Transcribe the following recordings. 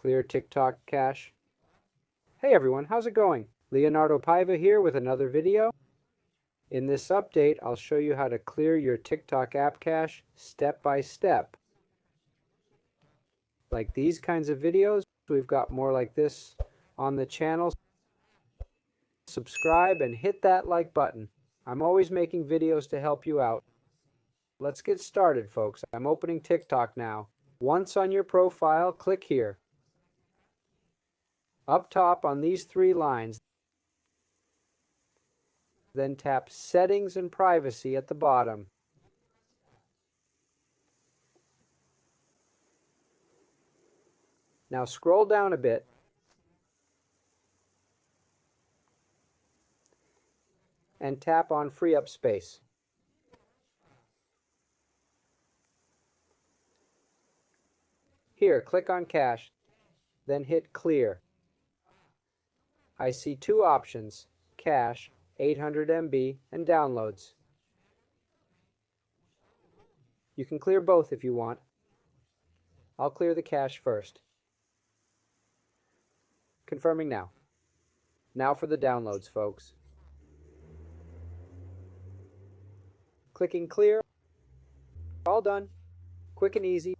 Clear TikTok cache. Hey everyone, how's it going? Leonardo Paiva here with another video. In this update, I'll show you how to clear your TikTok app cache step by step. Like these kinds of videos, we've got more like this on the channel. Subscribe and hit that like button. I'm always making videos to help you out. Let's get started, folks. I'm opening TikTok now. Once on your profile, click here. Up top on these three lines, then tap Settings and Privacy at the bottom. Now scroll down a bit and tap on Free Up Space. Here, click on Cache, then hit Clear. I see two options, Cache, 800 MB, and Downloads. You can clear both if you want. I'll clear the cache first. Confirming now. Now for the downloads, folks. Clicking Clear. All done. Quick and easy.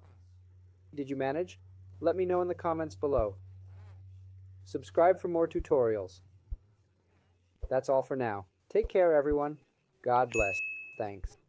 Did you manage? Let me know in the comments below. Subscribe for more tutorials. That's all for now. Take care, everyone. God bless. Thanks.